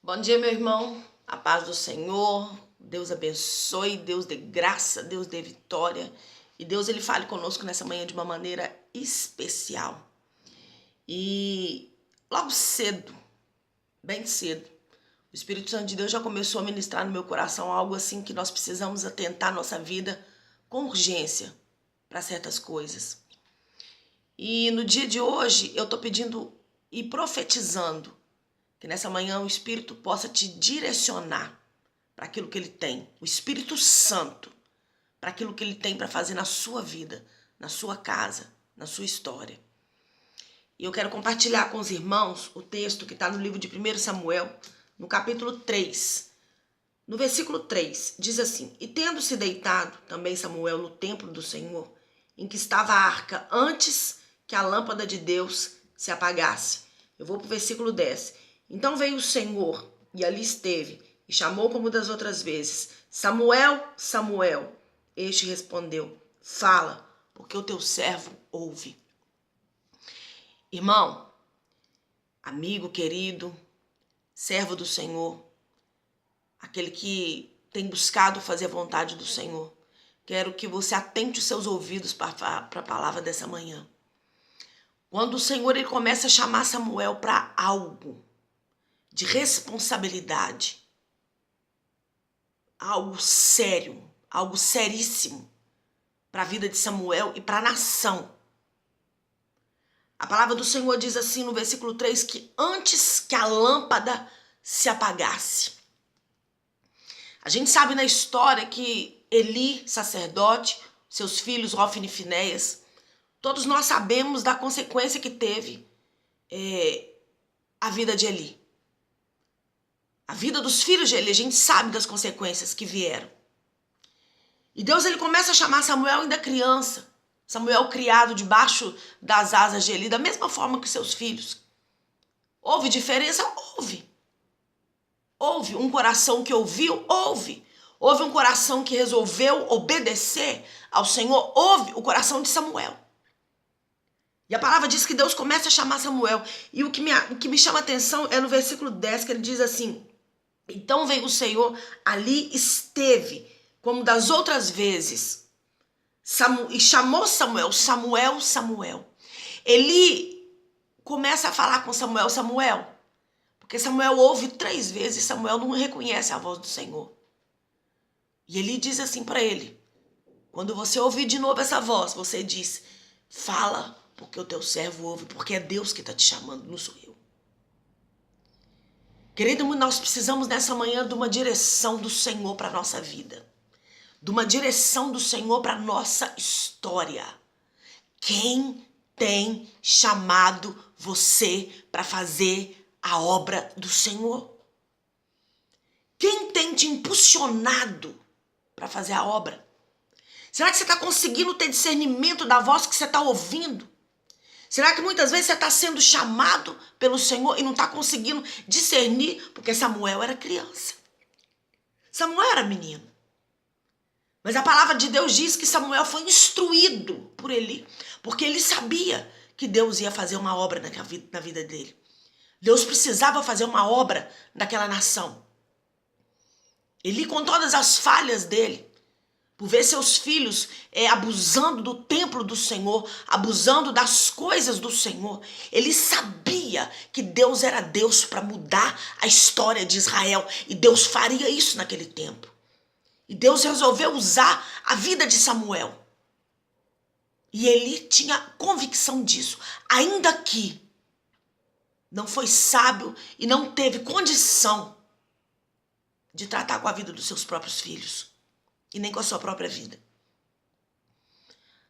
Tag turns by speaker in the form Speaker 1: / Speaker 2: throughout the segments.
Speaker 1: Bom dia, meu irmão. A paz do Senhor. Deus abençoe, Deus dê graça, Deus dê vitória. E Deus, ele fale conosco nessa manhã de uma maneira especial. E logo cedo, bem cedo, o Espírito Santo de Deus já começou a ministrar no meu coração algo assim que nós precisamos atentar a nossa vida com urgência para certas coisas. E no dia de hoje eu estou pedindo e profetizando que nessa manhã o Espírito possa te direcionar para aquilo que ele tem, o Espírito Santo, para aquilo que ele tem para fazer na sua vida, na sua casa, na sua história. E eu quero compartilhar com os irmãos o texto que está no livro de 1 Samuel, no capítulo 3. No versículo 3, diz assim: E tendo-se deitado também Samuel no templo do Senhor, em que estava a arca, antes que a lâmpada de Deus se apagasse. Eu vou para o versículo 10. Então veio o Senhor, e ali esteve, e chamou como das outras vezes: Samuel, Samuel. Este respondeu: Fala, porque o teu servo ouve. Irmão, amigo querido, servo do Senhor, aquele que tem buscado fazer a vontade do Senhor, quero que você atente os seus ouvidos para a palavra dessa manhã. Quando o Senhor ele começa a chamar Samuel para algo de responsabilidade, algo sério, algo seríssimo para a vida de Samuel e para a nação. A palavra do Senhor diz assim no versículo 3, que antes que a lâmpada se apagasse. A gente sabe na história que Eli, sacerdote, seus filhos Hofni e Finéias, todos nós sabemos da consequência que teve a vida de Eli. A vida dos filhos de Eli, a gente sabe das consequências que vieram. E Deus ele começa a chamar Samuel ainda criança. Samuel criado debaixo das asas de Eli, da mesma forma que seus filhos. Houve diferença? Houve. Houve um coração que ouviu? Houve. Houve um coração que resolveu obedecer ao Senhor? Houve o coração de Samuel. E a palavra diz que Deus começa a chamar Samuel. E o que me chama a atenção é no versículo 10, que ele diz assim: Então veio o Senhor, ali esteve, como das outras vezes, e chamou Samuel, Samuel, Samuel. Eli começa a falar com Samuel, Samuel, porque Samuel ouve 3 vezes, Samuel não reconhece a voz do Senhor. E Eli diz assim para ele: quando você ouvir de novo essa voz, você diz: Fala, porque o teu servo ouve, porque é Deus que está te chamando, não sou eu. Querido, nós precisamos nessa manhã de uma direção do Senhor para a nossa vida. De uma direção do Senhor para a nossa história. Quem tem chamado você para fazer a obra do Senhor? Quem tem te impulsionado para fazer a obra? Será que você está conseguindo ter discernimento da voz que você está ouvindo? Será que muitas vezes você está sendo chamado pelo Senhor e não está conseguindo discernir? Porque Samuel era criança. Samuel era menino. Mas a palavra de Deus diz que Samuel foi instruído por Eli, porque ele sabia que Deus ia fazer uma obra na vida dele. Deus precisava fazer uma obra naquela nação. Eli, com todas as falhas dele, por ver seus filhos abusando do templo do Senhor, abusando das coisas do Senhor, ele sabia que Deus era Deus para mudar a história de Israel, e Deus faria isso naquele tempo. E Deus resolveu usar a vida de Samuel. E Eli tinha convicção disso, ainda que não foi sábio e não teve condição de tratar com a vida dos seus próprios filhos. E nem com a sua própria vida.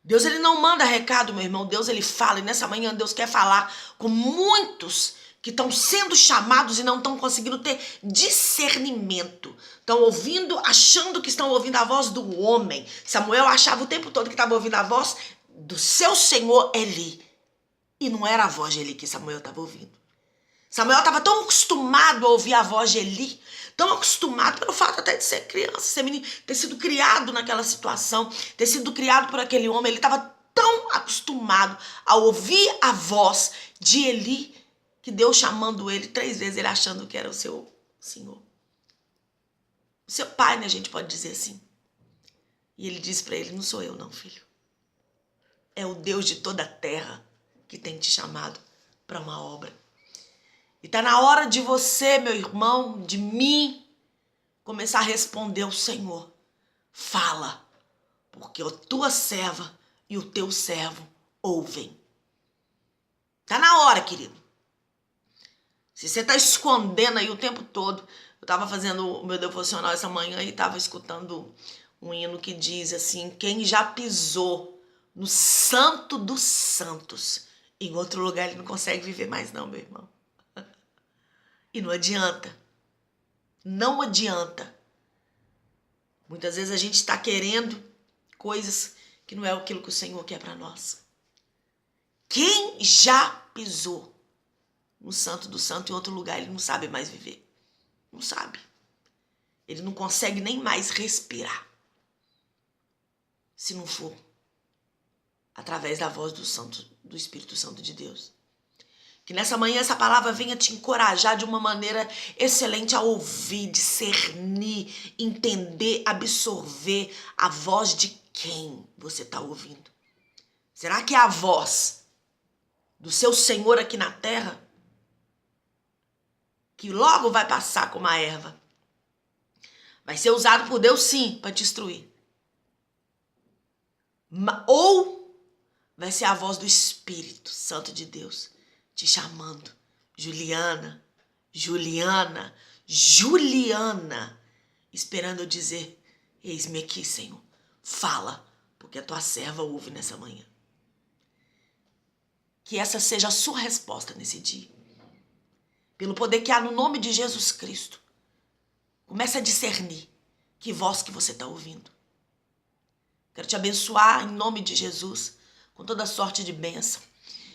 Speaker 1: Deus ele não manda recado, meu irmão. Deus ele fala. E nessa manhã Deus quer falar com muitos que estão sendo chamados e não estão conseguindo ter discernimento. Estão ouvindo, achando que estão ouvindo a voz do homem. Samuel achava o tempo todo que estava ouvindo a voz do seu senhor Eli. E não era a voz de Eli que Samuel estava ouvindo. Samuel estava tão acostumado a ouvir a voz de Eli, tão acostumado pelo fato até de ser criança, ser menino, ter sido criado naquela situação, ter sido criado por aquele homem. Ele estava tão acostumado a ouvir a voz de Eli, que Deus chamando ele 3 vezes, ele achando que era o seu Senhor. O seu pai, né, a gente pode dizer assim. E ele disse para ele, não sou eu não, filho. É o Deus de toda a terra que tem te chamado para uma obra. E tá na hora de você, meu irmão, de mim, começar a responder ao Senhor. Fala, porque a tua serva e o teu servo ouvem. Tá na hora, querido. Se você tá escondendo aí o tempo todo, eu tava fazendo o meu devocional essa manhã e tava escutando um hino que diz assim, quem já pisou no santo dos santos, em outro lugar ele não consegue viver mais não, meu irmão. E não adianta. Não adianta. Muitas vezes a gente está querendo coisas que não é aquilo que o Senhor quer para nós. Quem já pisou no santo do santo em outro lugar, ele não sabe mais viver. Não sabe. Ele não consegue nem mais respirar. Se não for através da voz do Espírito Santo de Deus. Que nessa manhã essa palavra venha te encorajar de uma maneira excelente a ouvir, discernir, entender, absorver a voz de quem você está ouvindo. Será que é a voz do seu Senhor aqui na terra? Que logo vai passar como a erva. Vai ser usado por Deus sim para te instruir. Ou vai ser a voz do Espírito Santo de Deus te chamando. Juliana, Juliana, Juliana. Esperando eu dizer, eis-me aqui, Senhor. Fala, porque a tua serva ouve nessa manhã. Que essa seja a sua resposta nesse dia. Pelo poder que há no nome de Jesus Cristo. Comece a discernir que voz que você está ouvindo. Quero te abençoar em nome de Jesus, com toda sorte de bênção.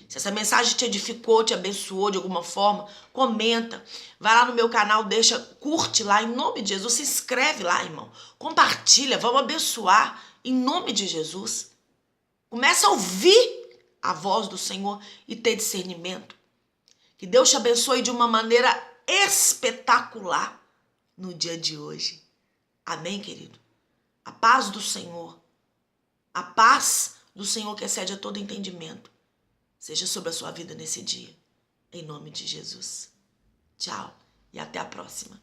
Speaker 1: Se essa mensagem te edificou, te abençoou de alguma forma, comenta. Vai lá no meu canal, curte lá em nome de Jesus. Se inscreve lá, irmão. Compartilha, vamos abençoar em nome de Jesus. Começa a ouvir a voz do Senhor e ter discernimento. Que Deus te abençoe de uma maneira espetacular no dia de hoje. Amém, querido? A paz do Senhor. A paz do Senhor que excede a todo entendimento. Seja sobre a sua vida nesse dia. Em nome de Jesus. Tchau e até a próxima.